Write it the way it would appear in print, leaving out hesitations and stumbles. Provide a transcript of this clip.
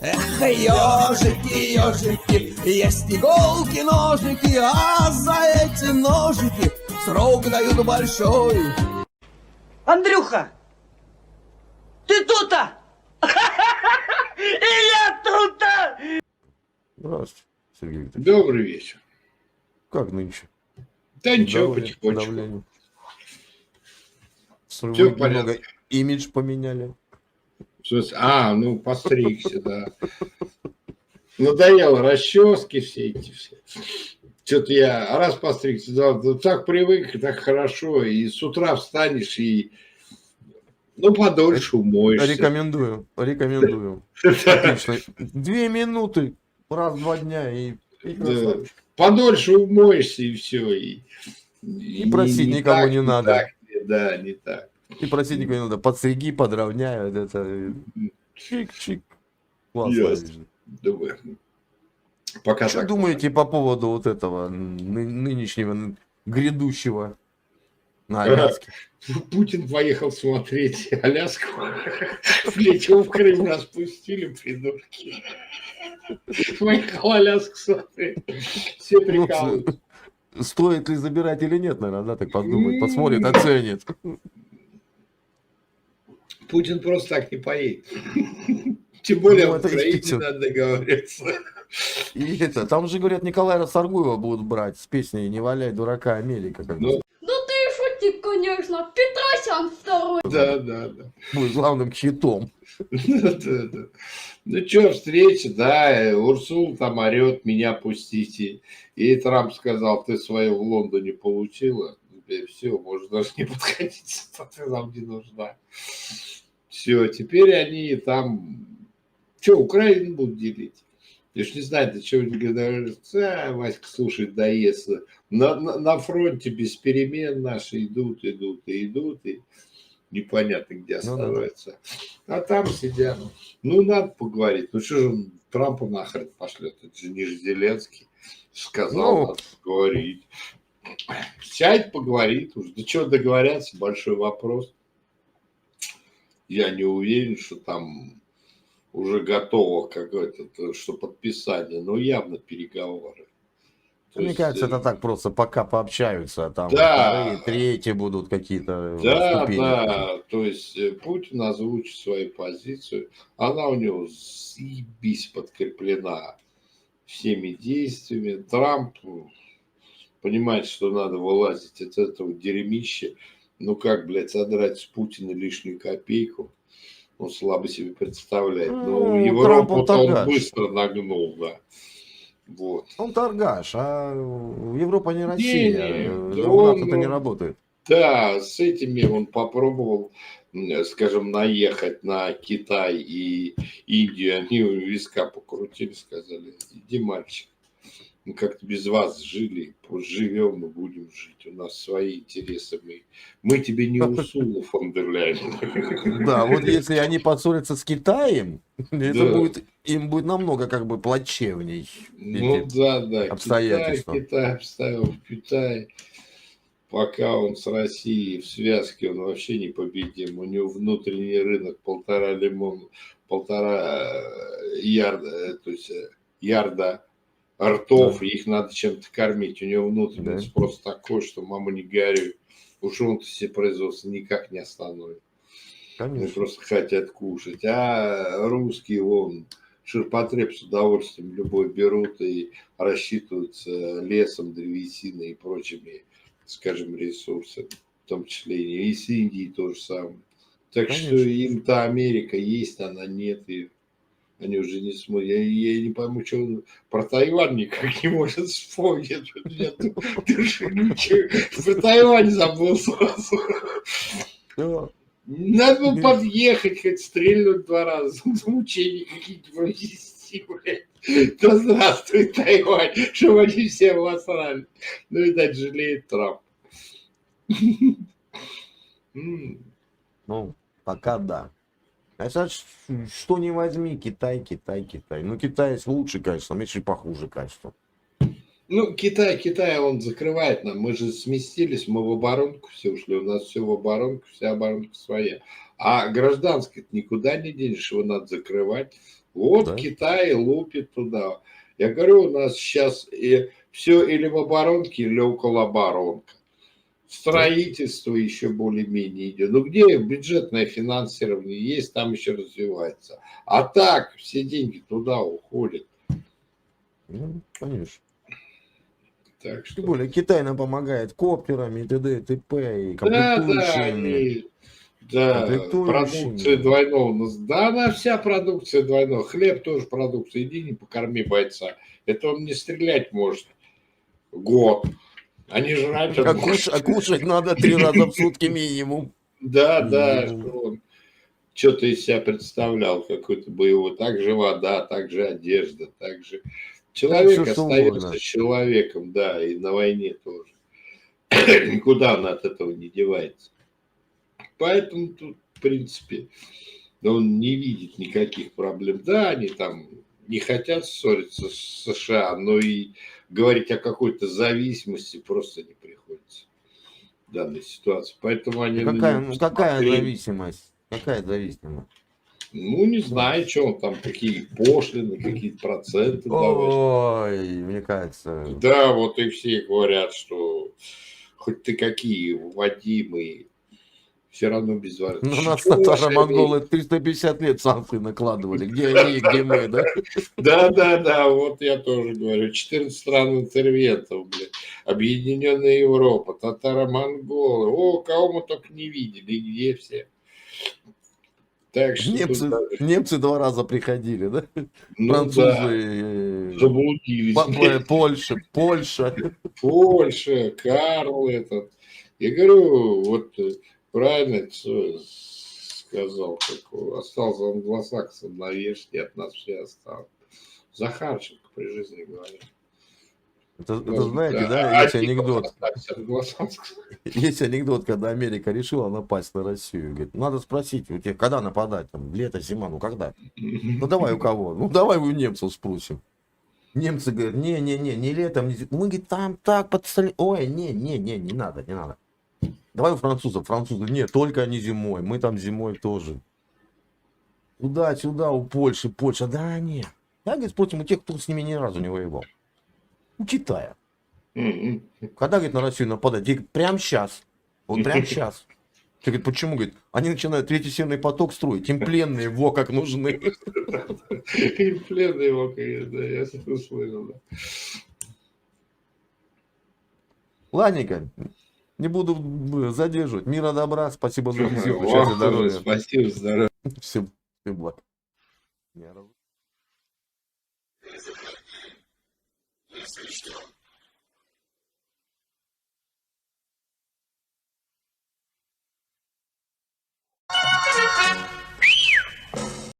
Эх, ежики, ежики, есть иголки, ножики, а за эти ножики срок дают большой. Андрюха, ты тут-то? И я тут-то! Здравствуйте, Сергей Викторович. Добрый вечер. Как нынче? Да ничего, Здоровье, потихонечку. давление. Всё Вы в порядке. немного имидж поменяли. В смысле? Ну, постригся, да. Надоело расчески все эти все. Что-то я раз постригся, да, так привык, так хорошо. И с утра встанешь и, подольше умоешься. Рекомендую. Отлично. 2 минуты, раз в 2 дня и Да. красавчик. Подольше умоешься и все. И просить никого так, не надо. Так, да, не так. И просить никого не надо. Подстриги, подровняют. Это чик-чик. Классно. Ясно. Думаю. Пока Что так. думаете по поводу вот этого нынешнего, грядущего на Аляске? Путин поехал смотреть Аляску. Летел в Крым, нас пустили, придурки. Поехал Аляску смотреть. Все прикалываются. Стоит ли забирать или нет, наверное, да, так подумать, посмотрит, оценит. Путин просто так не поедет. Тем более Ну, в это Украине действительно. надо договориться. И это, там же, говорят, Николая Расторгуева будут брать с песней «Не валяй дурака, Америка». Как Ну, Ну ты шутник, конечно. Петросян второй. да. будет главным хитом. Да. Ну что, встреча, да, Урсул там орет, меня пустите. И Трамп сказал, ты свое в Лондоне получила. Все, можешь даже не подходить, ты нам не нужна. Все, теперь они там, Украину будут делить? Я ж не знаю, до чего они говорят, Васька, слушай, доест. На фронте без перемен наши идут, и непонятно, где остановятся. А там сидят. Надо поговорить. Что же он Трампа нахрен пошлет? Это же не Зеленский. Сказал, надо поговорить. Сядь, поговорит уже. Да что договорятся, большой вопрос. Я не уверен, что там уже готово какое-то, что подписание. Но явно переговоры. Мне кажется, это так просто пока пообщаются, а там Да. вторые, третьи будут какие-то ступени. Да, то есть Путин озвучит свою позицию, она у него заебись подкреплена всеми действиями. Трамп понимает, что надо вылазить от этого дерьмища. Содрать с Путина лишнюю копейку, он слабо себе представляет. Но Европу-то он быстро нагнул, да. Вот. Он торгаш, а Европа не Россия. Да У нас это не работает. Да, с этими он попробовал, скажем, наехать на Китай и Индию. Они у виска покрутили, сказали, иди, мальчик, мы как-то без вас жили, живем и будем жить. У нас свои интересы. Мы тебе не Урсула фон дер Ляйен. Да, вот если они поссорятся с Китаем, им будет намного плачевней. Обстоятельства. Китай обставил в Китае. Пока он с Россией в связке, он вообще непобедим. У него внутренний рынок 1,5 ярда, то есть ярда ртов, и их надо чем-то кормить. У него внутренний спрос такой, что мама не горюй. Уж он-то себе производство никак не остановит. Они просто хотят кушать. А русские, ширпотреб с удовольствием любой берут и рассчитываются лесом, древесиной и прочими, скажем, ресурсами. В том числе и с Индией то же самое. Так что им-то Америка есть, она нет. И они уже не смотрят. Я не пойму, что он про Тайвань никак не может вспомнить. Про Тайвань забыл сразу. Надо было подъехать, хоть стрельнуть 2 раза. Учения какие-то провести, блядь. Да здравствуй, Тайвань, чтобы они все обосрали. Видать, жалеет Трамп. Пока да. А сейчас, что не возьми, Китай. Ну, китаец лучше, конечно, меньше похуже, конечно. Китай, он закрывает нам. Мы же сместились, мы в оборонку все ушли. У нас все в оборонку, вся оборонка своя. А гражданское никуда не денешь, его надо закрывать. Вот Да. Китай лупит туда. Я говорю, у нас сейчас все или в оборонке, или около оборонка. Строительство еще более-менее идет. Ну где бюджетное финансирование есть, там еще развивается. А так все деньги туда уходят. Ну, конечно. Так Тем что... более Китай нам помогает коптерами, и т.д. и т.п. и Да, комплектующими. продукция двойного. Да, она вся продукция двойного. Хлеб тоже продукция. Иди не покорми бойца. Это он не стрелять может год. Они жрать он может. А кушать надо 3 раза в сутки минимум. Да, Минимум. что-то из себя представлял, какой-то боевой. Так же вода, так же одежда, так же... Человек всё, что остается угодно. человеком, да, и на войне тоже. Никуда он от этого не девается. Поэтому тут, в принципе, он не видит никаких проблем. Да, они там не хотят ссориться с США, но и говорить о какой-то зависимости просто не приходится в данной ситуации. Поэтому они на него Какая посмотрели. зависимость? Какая зависимость? Ну, не знаю, что он там, какие пошлины, какие-то проценты давать. Ой, мне кажется. Да, вот и все говорят, что хоть ты какие вводимые, все равно без вариантов. На нас татаро-монголы 350 лет санкции накладывали. Где они и где мы, да? Да, вот я тоже говорю. 14 стран интервентов, блядь. Объединенная Европа, татаро-монголы. О, кого мы только не видели, и где все. Так что Немцы 2 раза приходили, да? ну, Французы, да, заблудились. Польша. Польша, Карл этот. Я говорю, вот правильно сказал, как остался англосаксом на вешке, от нас все осталось. Захарченко при жизни говорил. Это знаете, да, есть анекдот. Англосаксом. Есть анекдот, когда Америка решила напасть на Россию. Говорит, надо спросить, у тебя когда нападать? Там, лето, зима, ну когда? Ну давай у кого? Ну давай у немцев спросим. Немцы говорят, не летом, не зимой. Мы, говорит, там так подстали. Ой, не надо. Давай у французов. Французы, нет, только не зимой. Мы там зимой тоже. Сюда, у Польши. Польша, да нет. Я, говорит, спросим у тех, кто с ними ни разу не воевал. У Китая. Когда, говорит, на Россию нападать? Говорит, прямо сейчас. Вот прямо сейчас. Ты говорит, почему? Говорит, они начинают третий северный поток строить. Им пленные, во, как нужны. Им пленные его, да, я слышал, да. Ладненько. Не буду задерживать. Мира, добра. Спасибо за беседу. Счастья, здоровья. Спасибо, здоровья. Всем благ. Thank you.